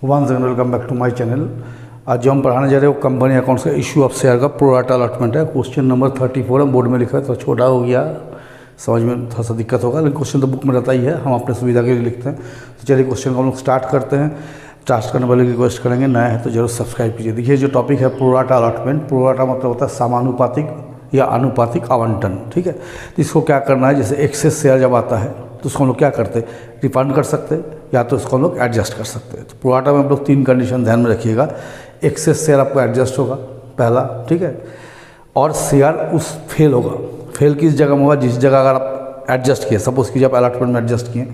Once again welcome back to my channel. आज जो हम पढ़ाने जा रहे हैं वो कंपनी अकाउंट्स का इशू ऑफ शेयर का प्रोराटा अलॉटमेंट है। क्वेश्चन नंबर 34 है, बोर्ड में लिखा है तो छोटा हो गया, समझ में थोड़ा सा दिक्कत होगा, लेकिन क्वेश्चन तो बुक में रहता ही है, हम अपने सुविधा के लिए लिखते हैं। तो चलिए क्वेश्चन को हम लोग स्टार्ट करते हैं। स्टार्ट करने वाले रिक्वेस्ट करेंगे, नया है तो जरूर सब्सक्राइब कीजिए। देखिए जो टॉपिक है प्रोराटा अलॉटमेंट, प्रोराटा मतलब होता है समानुपातिक या आनुपातिक आवंटन। ठीक है, तो इसको क्या करना है, जैसे एक्सेस शेयर जब आता है तो उसको हम लोग क्या करते हैं, रिफंड कर सकते हैं या तो उसको हम लोग एडजस्ट कर सकते हैं। तो प्रोराटा में हम लोग 3 कंडीशन ध्यान में रखिएगा। एक्सेस शेयर आपको एडजस्ट होगा पहला, ठीक है, और शेयर उस फेल होगा। फेल किस जगह में होगा, जिस जगह अगर आप एडजस्ट किए, सपोज कीजिए आप अलॉटमेंट में एडजस्ट किए,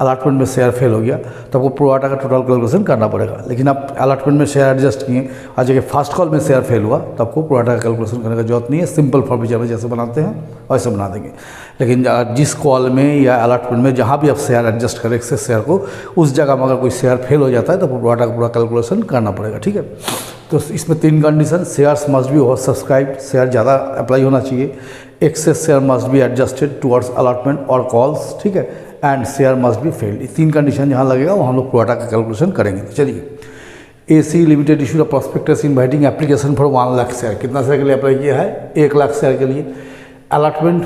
अलॉटमेंट में शेयर फेल हो गया तो आपको प्रोराटा का टोटल कैलकुलेशन करना पड़ेगा। लेकिन आप अलॉटमेंट में शेयर एडजस्ट किए और जगह फर्स्ट कॉल में शेयर फेल हुआ तो आपको प्रोराटा का कैलकुलेशन करने का जरूरत नहीं है। सिंपल फॉर्मूला जैसे बनाते हैं वैसे बना देंगे। लेकिन जिस कॉल में या अलॉटमेंट में जहाँ भी आप शेयर एडजस्ट करें एक्सेस शेयर को, उस जगह में अगर कोई शेयर फेल हो जाता है तो प्रोराटा का पूरा कैलकुलेशन करना पड़ेगा। ठीक है, तो इसमें 3 condition, shares must be over subscribe, share ज़्यादा अप्लाई होना चाहिए, access share must be adjusted towards allotment और कॉल्स, ठीक है, and share must be failed. 3 condition जहाँ लगेगा वो हम लोग प्रोराटा का कैलकुलेशन करेंगे। चलिए, AC limited issue the prospectus inviting application for 1 lakh share. कितना शेयर के लिए अप्लाई किया है, 1 लाख शेयर के लिए। Allotment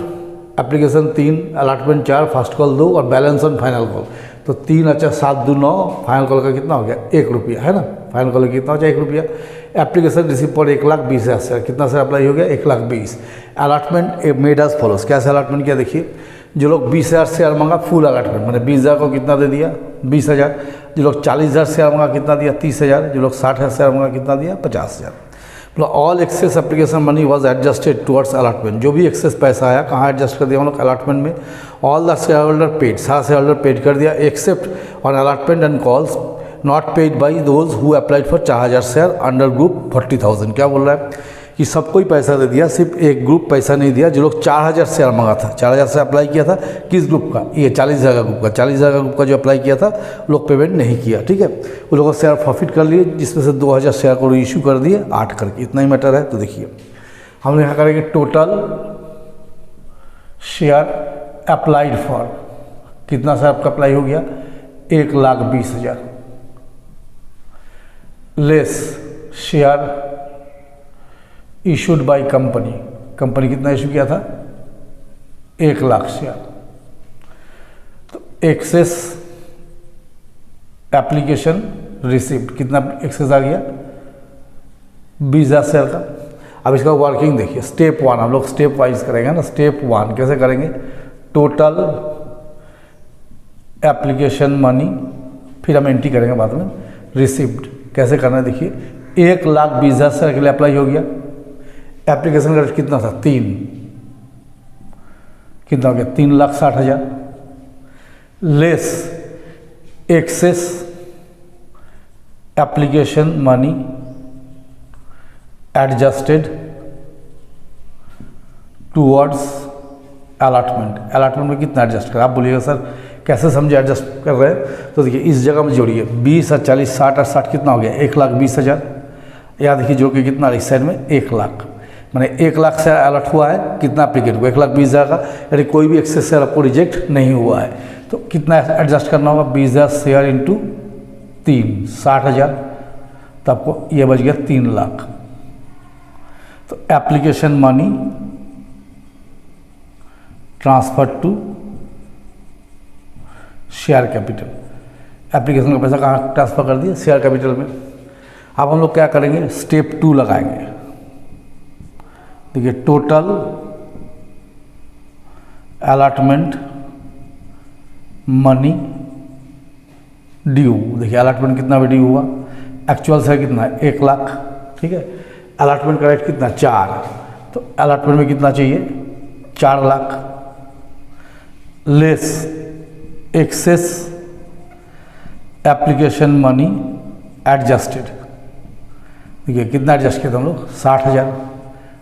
application 3, allotment 4, first call 2 और बैलेंस ऑन फाइनल कॉल। तो 3 अच्छा 7 2 9, फाइनल कॉल का कितना हो गया, 1 रुपया, है ना। फाइनल कॉल का कितना हो जाए, 1 रुपया। एप्लीकेशन रिसीव पर 1,20,000 शेयर, कितना शेयर अप्लाई हो गया, 1,20,000। अलॉटमेंट मेड एज फॉलोस, कैसे अलॉटमेंट किया देखिए, जो लोग 20,000 शेयर मांगा फुल अलॉटमेंट, मैंने 20,000 को कितना दे दिया, 20,000। जो लोग 40,000 शेयर मांगा कितना दिया, 30,000। जो लोग 60,000 शेयर मांगा कितना दिया, 50,000। मतलब all excess application money was adjusted towards allotment. जो भी एक्सेस पैसा आया कहाँ एडजस्ट कर दिया हम लोग, अलॉटमेंट में। All the share holder paid, सारा शेयर होल्डर पेड कर दिया, except on allotment and calls not paid by those who applied for 4,000 share under group 40,000। क्या बोल रहा है कि सबको ही पैसा दे दिया, सिर्फ एक ग्रुप पैसा नहीं दिया। जो लोग 4,000 शेयर मंगा था, 4,000 से अप्लाई किया था, किस ग्रुप का, ये 40,000 का ग्रुप का, 40,000 का ग्रुप का जो अप्लाई किया था लोग पेमेंट नहीं किया। ठीक है, वो लोगों शेयर प्रॉफिट कर लिए, जिसमें से 2,000 शेयर को इशू कर दिए 8 करके, इतना ही मैटर है। तो देखिए हम यहाँ करेंगे टोटल शेयर अप्लाइड फॉर, कितना शेयर आपका अप्लाई हो गया, 1,20,000 less share issued by company. Company कितना इशू किया था, 1 लाख शेयर। तो एक्सेस एप्लीकेशन रिसिप्ट, कितना एक्सेस आ गया, 20,000 शेयर का। अब इसका वर्किंग देखिए, स्टेप 1 हम लोग स्टेप वाइज करेंगे ना। स्टेप 1 कैसे करेंगे, टोटल एप्लीकेशन मनी, फिर हम एंट्री करेंगे बाद में रिसिप्ट। कैसे करना है देखिए, 1,20,000 शेयर के लिए अप्लाई हो गया, एप्लीकेशन का रेट कितना था, 3, कितना हो गया, 3,60,000 less excess application money adjusted towards allotment. Allotment में कितना एडजस्ट करें, आप बोलिएगा सर कैसे समझे एडजस्ट कर रहे हैं। तो देखिए इस जगह में जोड़िए, 20 और 40, 60 और 60 कितना हो गया, 1,20,000। या देखिए जोड़ के कितना, इस साइड में 1 लाख, मैंने 1 लाख शेयर अलॉट हुआ है, कितना एप्लीकेंट को, 1,20,000 का, यानी कोई भी एक्सेस शेयर आपको रिजेक्ट नहीं हुआ है। तो कितना एडजस्ट करना होगा, 20,000 शेयर इंटू 3, 60,000, तो आपको ये बच गया 3 लाख। तो application money transfer to share capital, application का पैसा कहाँ ट्रांसफर कर दिया, शेयर कैपिटल में। अब हम लोग क्या करेंगे, स्टेप 2 लगाएंगे। देखिए टोटल अलॉटमेंट मनी ड्यू, देखिए अलॉटमेंट कितना भी ड्यू हुआ, एक्चुअल शेयर कितना है, 1 लाख। ठीक है, अलॉटमेंट का रेट कितना, 4, तो अलॉटमेंट में कितना चाहिए, 4 lakh less excess application money adjusted. देखिए कितना एडजस्ट किया था हम लोग, 60,000।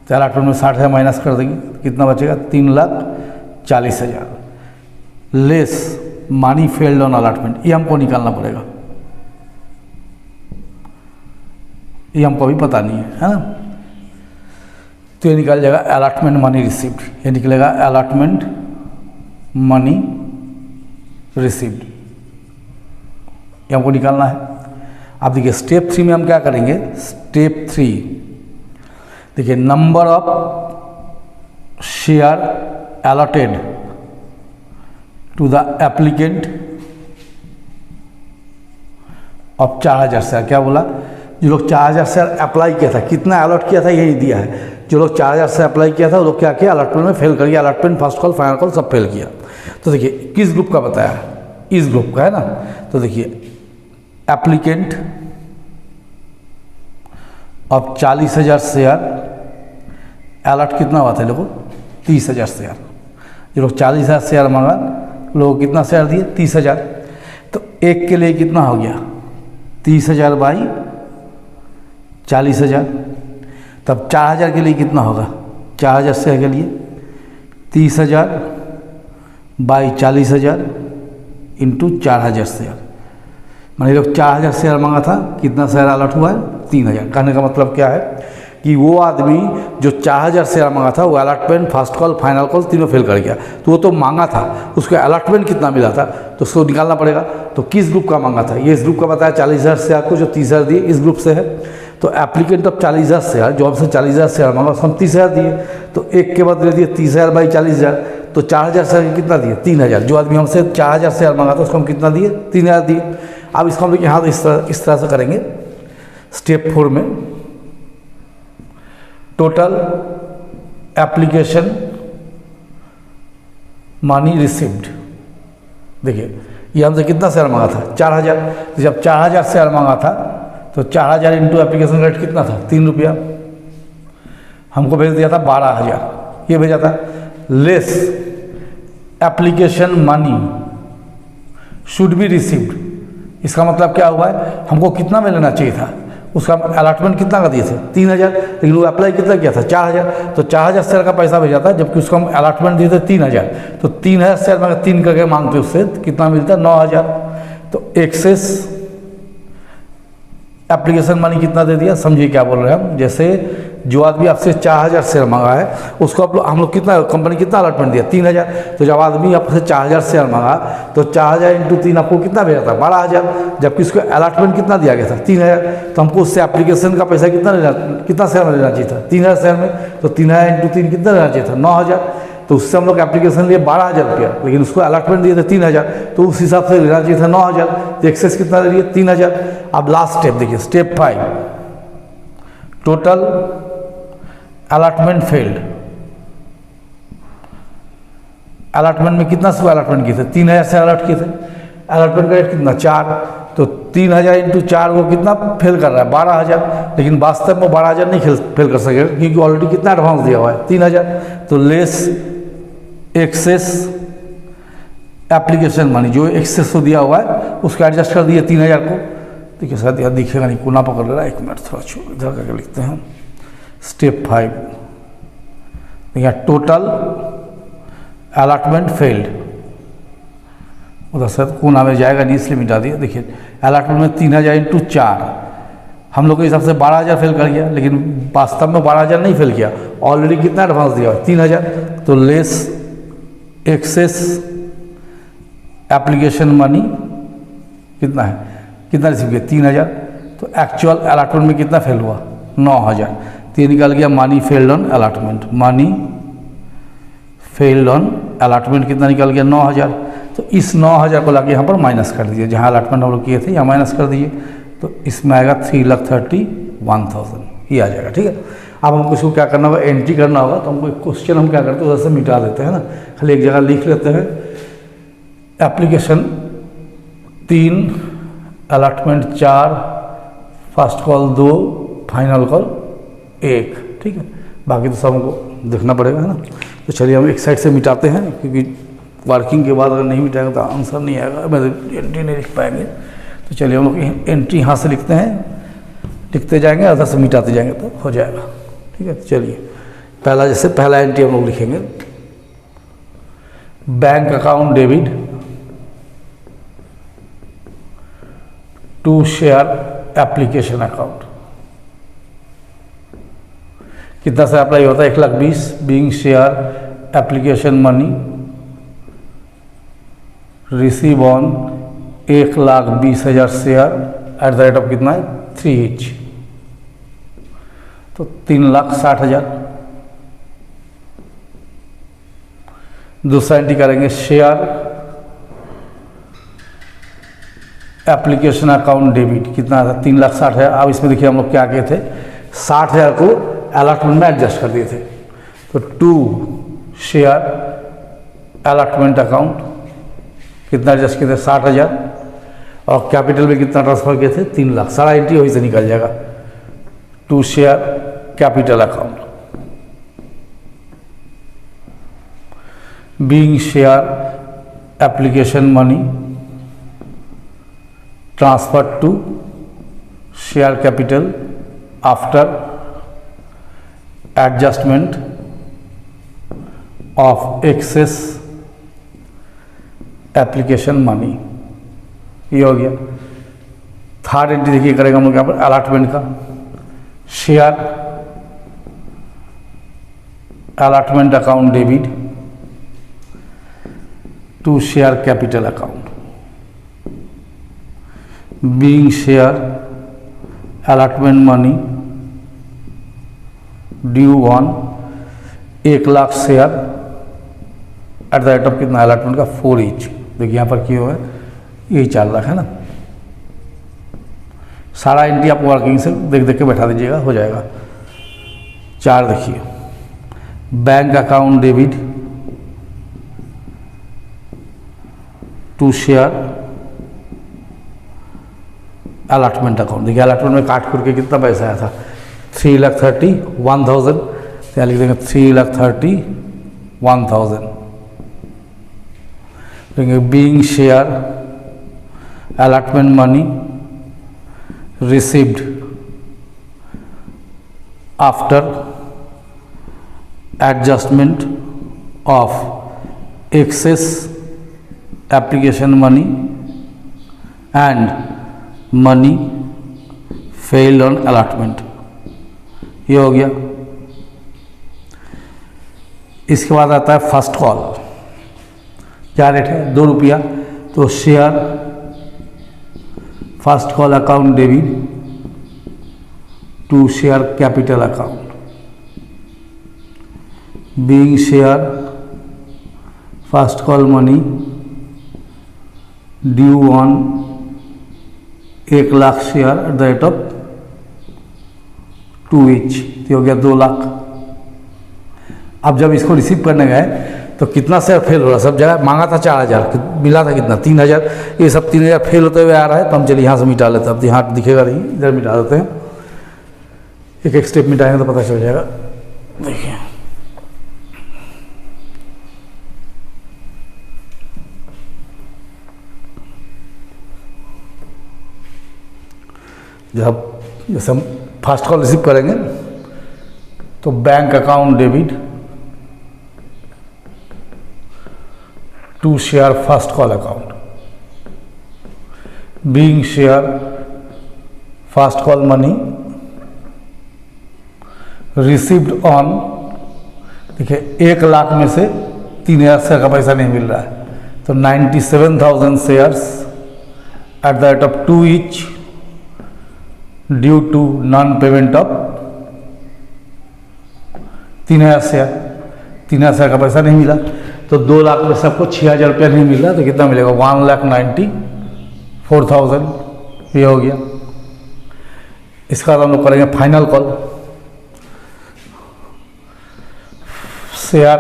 तो अलॉटमेंट में 60,000 माइनस कर देंगे, कितना बचेगा, 3,40,000 less money failed on allotment. ये हमको निकालना पड़ेगा, ये हमको अभी पता नहीं है ना। तो ये निकल जाएगा अलॉटमेंट मनी रिसिप्ट, ये निकलेगा अलॉटमेंट मनी रिसिप्ट, ये हमको निकालना है। अब देखिए स्टेप 3 में हम क्या करेंगे, स्टेप 3 देखिए number of share allotted to the applicant of 4000 share. क्या बोला, जो लोग 4000 शेयर अप्लाई किया था, कितना अलॉट किया था यही दिया है। जो लोग 4000 शेयर अप्लाई किया था वो लोग क्या किया, अलॉटमेंट में फेल कर गया, allotment first call final call सब फेल किया। तो देखिए किस ग्रुप का बताया, इस ग्रुप का है ना। तो देखिए एप्लीकेंट अब 40,000 शेयर, अलॉट कितना हुआ था लोगों, 30,000 शेयर। जो लोग 40,000 शेयर मांगा, लोग कितना शेयर दिए, 30,000। तो एक के लिए कितना हो गया, 30,000 बाई 40,000। तब 4,000 के लिए कितना होगा, 4,000 शेयर के लिए 30,000 बाई 40,000 इंटू 4,000 शेयर। मान लो 4,000 शेयर मांगा था, कितना शेयर अलॉट हुआ है, 3,000। कहने का मतलब क्या है कि वो आदमी जो 4,000 शेयर मांगा था वो allotment first call final call तीनों फेल कर गया। तो वो तो मांगा था, उसको अलॉटमेंट कितना मिला था तो उसको निकालना पड़ेगा। तो किस ग्रुप का मांगा था, ये इस ग्रुप का बताया 40,000 शेयर को, जो 30,000 दिए इस ग्रुप से है। तो एप्लीकेंट ऑफ 40,000 शेयर, जो हमसे 40,000 शेयर मांगा उसको हम 30,000 दिए। तो एक के बदले दिए 30,000 बाई 40,000, तो 4,000 शेयर कितना दिए, 3,000। जो आदमी हमसे 4,000 शेयर मांगा था उसको हम कितना दिए, 3,000 दिए। अब इसको हम यहाँ इस तरह से करेंगे। स्टेप 4 में टोटल एप्लीकेशन मनी रिसीव्ड, देखिए ये हमसे कितना शेयर मांगा था, 4,000। तो जब 4,000 शेयर मांगा था तो 4,000 इंटू एप्लीकेशन रेट कितना था, 3 रुपया। हमको भेज दिया था 12,000, ये भेजा था। Less application money should be received, इसका मतलब क्या हुआ है, हमको कितना में लेना चाहिए था, उसका अलॉटमेंट कितना का दिए थे, 3,000, लेकिन वो अप्लाई कितना किया था, 4,000। तो 4,000 शेयर का पैसा भेजा था, जबकि उसको हम अलॉटमेंट दिए थे 3,000। तो 3,000 शेयर में 3 करके मांगते उससे कितना मिलता है, 9,000। तो एक्सेस एप्लीकेशन मनी कितना दे दिया, समझिए क्या बोल रहे हैं हम। जैसे जो आदमी आपसे 4,000 शेयर मांगा है उसको हम लोग कितना, कंपनी कितना अलॉटमेंट दिया, 3,000। तो जब आदमी आपसे 4,000 शेयर मांगा तो 4,000 इंटू 3 आपको कितना भेजा था, 12,000। जबकि उसको अलॉटमेंट कितना दिया गया था, 3,000। तो हमको उससे एप्लीकेशन का पैसा कितना लेना, कितना शेयर में लेना चाहिए था, 3,000 शेयर में। तो 3,000 इंटू 3 कितना लेना चाहिए था, 9,000। तो उससे हम लोग एप्लीकेशन लिए 12,000 रुपया, लेकिन उसको अलॉटमेंट दिए थे 3,000, तो उस हिसाब से लेना चाहिए था 9,000। तो एक्सेस कितना दे दिए, 3,000। अब लास्ट स्टेप देखिए, step 5 total allotment failed. Allotment में कितना से अलॉटमेंट किए थे, 3,000 से अलॉट किए थे। अलॉटमेंट का रेट कितना, 4। तो 3,000 इंटू 4 वो कितना फेल कर रहा है, 12,000। लेकिन वास्तव में 12,000 नहीं फेल कर सकेगा, क्योंकि ऑलरेडी कितना एडवांस दिया हुआ है, 3,000। तो लेस एक्सेस एप्लीकेशन मनी, जो एक्सेस तो दिया हुआ है उसको एडजस्ट कर दिए 3,000 को। देखिए शायद यार दिखेगा नहीं, कोना पकड़ ले रहा है, 1 मिनट थोड़ा छोड़, इधर करके लिखते हैं। स्टेप 5 देखिए टोटल अलॉटमेंट फेल्ड, उधर से कोना में जाएगा नहीं इसलिए मिटा दिया। देखिए अलॉटमेंट में 3,000 इंटू 4, हम लोग के हिसाब से 12,000 फेल कर गया, लेकिन वास्तव में 12,000 नहीं फेल किया, ऑलरेडी कितना एडवांस दिया हुआ, 3,000। तो लेस एक्सेस एप्लीकेशन मनी कितना है, कितना रिसीव किया, 3,000। तो एक्चुअल अलॉटमेंट में कितना फेल हुआ, 9,000। तो ये निकल गया money failed on allotment, money failed on allotment कितना निकल गया, 9,000। तो इस 9,000 को लाके यहाँ पर माइनस कर दीजिए, जहाँ अलॉटमेंट हम लोग किए थे यहाँ माइनस कर दीजिए। तो इसमें आएगा 3,31,000, ये आ जाएगा। ठीक है, अब हमको इसको क्या करना होगा, एंट्री करना होगा। तो हमको एक क्वेश्चन हम क्या करते हैं उधर से मिटा देते हैं ना, खाली एक जगह लिख लेते हैं application 3, allotment 4, first call 2, final call 1। ठीक है, बाकी तो सब हमको देखना पड़ेगा, है ना। तो चलिए हम एक साइड से मिटाते हैं, क्योंकि वर्किंग के बाद अगर नहीं मिटाएंगे तो आंसर नहीं आएगा, मैं एंट्री नहीं लिख पाएंगे। तो चलिए हम लोग एंट्री यहाँ से लिखते हैं, लिखते जाएंगे, उधर से मिटाते जाएंगे तो हो जाएगा। ठीक है, चलिए पहला, जैसे पहला एंट्री हम लोग लिखेंगे, bank account debit to share application account. कितना से अप्लाई होता है, 1,20,000 being share application money receive on 1,20,000 share at the rate of कितना है 3 each, तो 3,60,000। दूसरा एंट्री करेंगे शेयर एप्लीकेशन अकाउंट डेबिट, कितना था 3,60,000। अब इसमें देखिए हम लोग क्या किए थे, 60,000 को अलॉटमेंट में एडजस्ट कर दिए थे। तो टू शेयर अलॉटमेंट अकाउंट कितना एडजस्ट किए थे 60,000, और कैपिटल में कितना ट्रांसफर किए थे 3 लाख। सारा एंट्री वहीं से निकल जाएगा। To share capital account, being share application money transfer to share capital after adjustment of excess application money, ये हो गया। थर्ड एंट्री देखिए करेगा हम लोग यहाँ पर अलॉटमेंट का, share allotment account debit to share capital account, being share allotment money due on 1 lakh share at the rate of कितना अलॉटमेंट का 4 each। देखिए यहाँ पर क्यों है, यही 4 लाख है ना। सारा एंट्री आप वर्किंग से देख देख के बैठा दीजिएगा, हो जाएगा। 4 देखिए, bank account debit to share allotment account. देखिए अलॉटमेंट में काट करके कितना पैसा आया था 3,31,000, तो लिख देंगे 3,31,000। Being share allotment money received after adjustment of excess application money and money failed on allotment, ये हो गया। इसके बाद आता है फर्स्ट कॉल, क्या रेट है 2 रुपया, तो share first call account debit to share capital account, being share first call money due on 1 lakh share at the rate of 2 each, तो हो गया 2 लाख। अब जब इसको रिसीव करने गए तो कितना शेयर फेल हो रहा, सब जगह मांगा था 4,000, मिला था कितना 3,000, ये सब 3,000 फेल होते हुए आ रहा है। तो हम चलिए यहाँ से मिटा लेते हैं, अब यहाँ दिखेगा नहीं, इधर मिटा देते हैं। एक एक स्टेप मिटाएंगे तो पता चल जाएगा। देखिए जब जैसे हम फर्स्ट कॉल रिसीव करेंगे तो bank account debit to share first call account, being share first call money received on, देखिए 1 लाख में से 3,000 शेयर का पैसा नहीं मिल रहा है, तो 97,000 shares at the rate of 2 each due to non payment of 3,000 share, 3,000 share का पैसा नहीं मिला। तो 2 लाख में सबको 6,000 रुपया नहीं मिल रहा, तो कितना मिलेगा 1,94,000, ये हो गया। इसका हम लोग करेंगे final call, share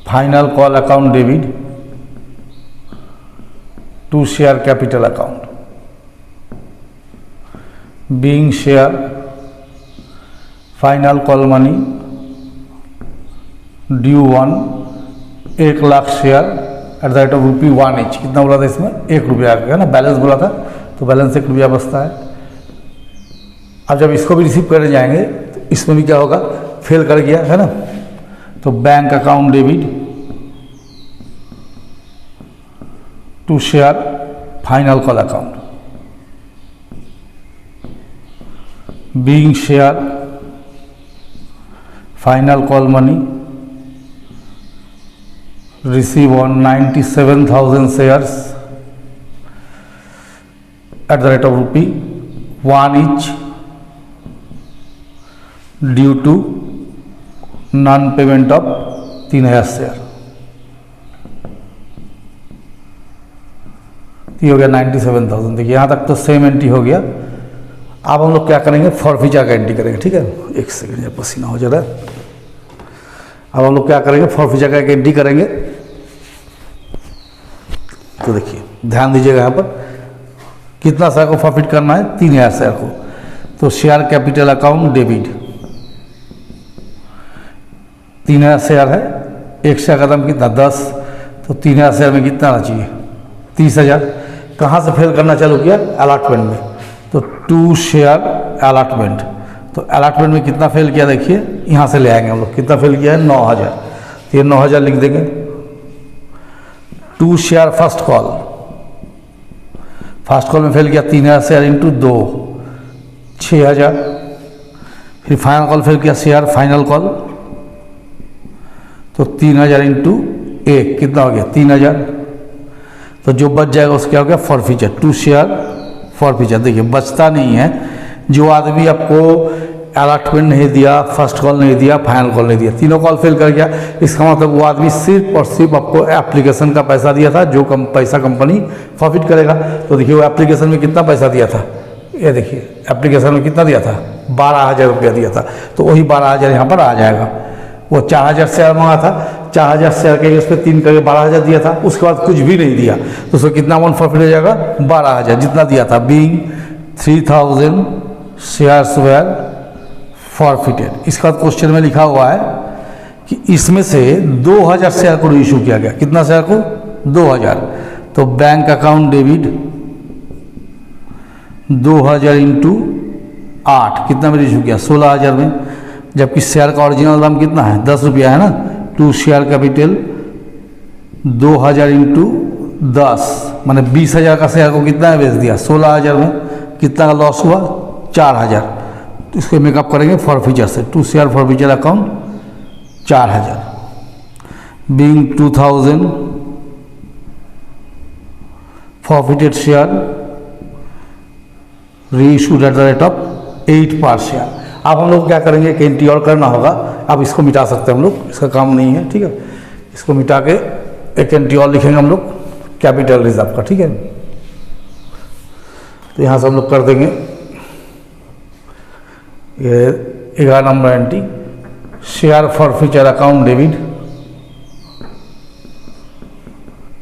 final call account debit to share capital account, being share final call money due on 1 lakh share at the rate of ₹1 each। कितना बोला था इसमें 1 रुपया है ना, बैलेंस बोला था, तो बैलेंस 1 रुपया बचता है। अब जब इसको भी रिसीव करने जाएंगे तो इसमें भी क्या होगा, फेल कर गया है ना, तो bank account debit to share final call account, being share final call money receive on 97,000 shares ₹1 each due to non payment of 3000 share. ये हो गया 97,000। देखिए यहाँ तक तो सेम एंट्री हो गया। अब हम लोग क्या करेंगे, फॉरफीचर का एंट्री करेंगे। ठीक है, एक सेकंड, जब पसीना हो जा रहा है। अब हम लोग क्या करेंगे, फॉरफीचर का एक एंट्री करेंगे। तो देखिए ध्यान दीजिएगा, यहाँ पर कितना शेयर को फॉरफिट करना है, 3000 शेयर को। तो share capital account debit, 3000 share है, एक शेयर का दाम कितना 10, तो 3000 शेयर में कितना आना चाहिए 30,000। कहाँ से फेल करना चालू किया, अलॉटमेंट में। तो 2 शेयर अलॉटमेंट, तो अलॉटमेंट में कितना फेल किया देखिए, यहाँ से ले आएंगे हम लोग, कितना फेल किया है 9000। तो ये 9000 लिख देंगे। 2 शेयर फर्स्ट कॉल में फेल किया 3000 शेयर इंटू 2 6000। फिर फाइनल कॉल फेल किया शेयर फाइनल कॉल, तो 3000 इंटू 1 कितना हो गया 3000। तो जो बच जाएगा उसका क्या हो गया फॉरफीचर, 2 शेयर फॉरफीचर। देखिए बचता नहीं है, जो आदमी आपको अलॉटमेंट नहीं दिया, फर्स्ट कॉल नहीं दिया, फाइनल कॉल नहीं दिया, तीनों कॉल फेल कर गया, इसका मतलब वो आदमी सिर्फ और सिर्फ आपको एप्लीकेशन का पैसा दिया था, जो पैसा कंपनी प्रॉफिट करेगा। तो देखिए वो एप्लीकेशन में कितना पैसा दिया था, ये देखिए एप्लीकेशन में कितना दिया था 12,000 रुपया दिया था। तो वही 12,000 यहाँ पर आ जाएगा। वो 4,000 शेयर मांगा था, 4,000 शेयर के उस पर 3 करके 12,000 दिया था, उसके बाद कुछ भी नहीं दिया, तो उसको कितना अमाउंट प्रॉफिट हो जाएगा 12,000 जितना दिया था। Being 3000 shares where forfeited. इसके बाद क्वेश्चन में लिखा हुआ है कि इसमें से 2000 शेयर को इशू किया गया, कितना शेयर को 2000। तो बैंक अकाउंट डेबिट 2000 इंटू 8 कितना में इशू किया 16,000 में, जबकि शेयर का ओरिजिनल दाम कितना है 10 रुपया है ना। 2 शेयर कैपिटल 2000 इंटू 10 माने 20,000 का शेयर को कितना बेच दिया 16,000 में, कितना का लॉस हुआ 4,000। तो इसको मेकअप करेंगे फॉरफीचर से, 2 share forfeiture account 4,000 being 2000 forfeited share reissued eight the rate of 8 पर शेयर। अब हम लोग क्या करेंगे, एक एंट्री और करना होगा। अब इसको मिटा सकते हैं हम लोग, इसका काम नहीं है, ठीक है। इसको मिटा के एक एंट्री और लिखेंगे हम लोग कैपिटल रिजर्व का, ठीक है। तो यहाँ से हम लोग कर देंगे ये 11 number entry, share forfeiture account debit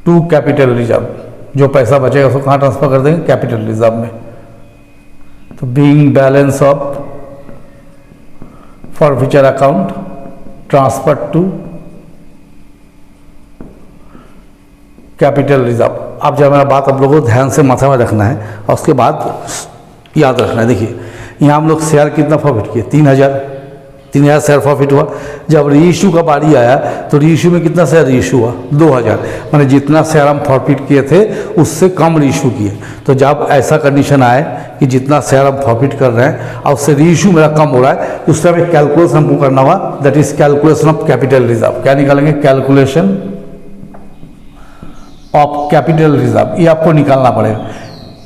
to capital reserve. जो पैसा बचेगा उसको कहाँ ट्रांसफर कर देंगे कैपिटल रिजर्व में। तो being balance of forfeiture account transfer to capital reserve. अब जब मेरा बात आप लोगों को ध्यान से माथा में रखना है और उसके बाद याद रखना है। देखिए यहाँ हम लोग शेयर कितना प्रॉफिट किए 3,000 शेयर प्रॉफिट हुआ। जब रीइश्यू का बारी आया तो रीइश्यू में कितना शेयर रीइश्यू हुआ 2,000, माने जितना शेयर हम प्रॉफिट किए थे उससे कम रीइश्यू किए। तो जब ऐसा कंडीशन आए कि जितना शेयर हम प्रॉफिट कर रहे हैं और उससे रीइश्यू मेरा कम हो रहा है, तो उस टाइम एक कैलकुलेशन हमको करना हुआ, that is calculation of capital reserve. क्या निकालेंगे कैलकुलेशन ऑफ कैपिटल रिजर्व, ये आपको निकालना पड़ेगा।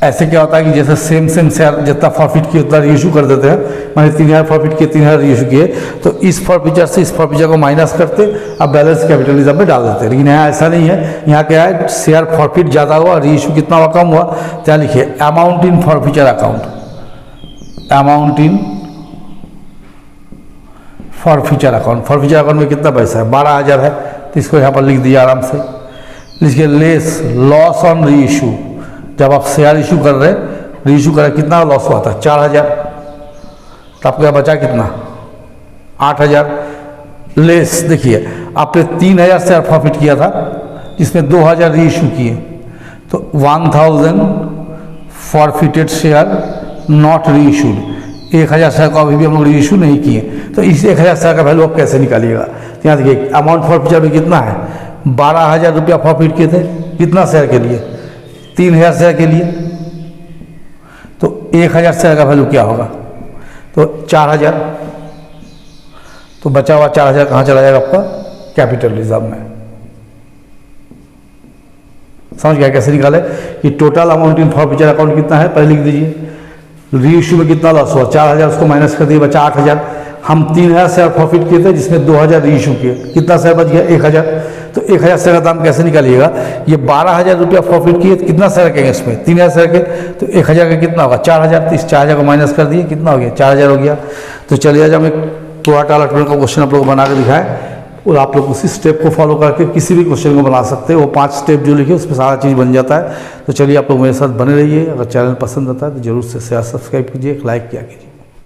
ऐसे क्या होता है कि जैसे सेम शेयर जितना प्रॉफिट किए उतना रीइश्यू कर देते हैं, मैंने 3,000 प्रॉफिट किए 3,000 रीइश्यू किए, तो इस फॉरफीचर से इस फॉरफीचर को माइनस करते अब बैलेंस कैपिटल रिजर्व में डाल देते हैं। लेकिन यहाँ ऐसा नहीं है, यहाँ क्या है शेयर प्रॉफिट ज़्यादा हुआ रीइश्यू कितना हुआ कम हुआ। क्या लिखिए amount in forfeiture account, amount in forfeiture account. Forfeiture account में कितना पैसा है 12,000 है, तो इसको यहाँ पर लिख दिया आराम से। लिखिए लेस लॉस ऑन रीइश्यू, जब आप शेयर इशू कर रहे रीइश्यू कर रहे कितना लॉस हुआ था 4,000, तो आपको यहाँ बचा कितना 8,000। लेस देखिए आपने 3,000 शेयर प्रॉफिट किया था जिसमें 2,000 रीइश्यू किए, तो 1,000 forfeited share not reissued. 1,000 share को अभी भी हम लोग रीइश्यू नहीं किए, तो इस 1,000 शेयर का वैल्यू आप कैसे निकालिएगा। तो यहाँ देखिए अमाउंट फॉरफीचर में कितना है 12,000 रुपया प्रॉफिट किए थे, कितना शेयर के लिए 3,000 शेयर के लिए, तो 1,000 शेयर का वैल्यू क्या होगा तो 4,000। तो बचा हुआ 4,000 कहाँ चला जाएगा आपका कैपिटल रिजर्व में। समझ गया कैसे निकाले कि total amount in forfeiture account कितना है, पहले लिख दीजिए। री इशू में कितना लॉस हुआ, 4000, उसको माइनस कर दिए, बचा 8000। हम 3000 शेयर प्रॉफिट किए थे जिसमें 2000 री इशू किए, कितना शेयर बच गया, 1000। तो 1000 शेयर का दाम कैसे निकालिएगा, ये 12000 रुपया प्रॉफिट किए तो कितना शेयर रखेंगे इसमें, 3000 शेयर के, तो 1000 का कितना होगा, 4000। तो इस 4000 को माइनस कर दिए, कितना हो गया, 4000 हो गया। तो चलिए आज हम एक प्रोराटा अलॉटमेंट का क्वेश्चन आप लोग बना के दिखाएं और आप लोग उसी स्टेप को फॉलो करके किसी भी क्वेश्चन को बना सकते हैं। वो 5 स्टेप जो लिखे उसमें सारा चीज़ बन जाता है। तो चलिए आप लोग मेरे साथ बने रहिए। अगर चैनल पसंद आता है तो जरूर से शेयर सब्सक्राइब कीजिए, एक लाइक किया कीजिए।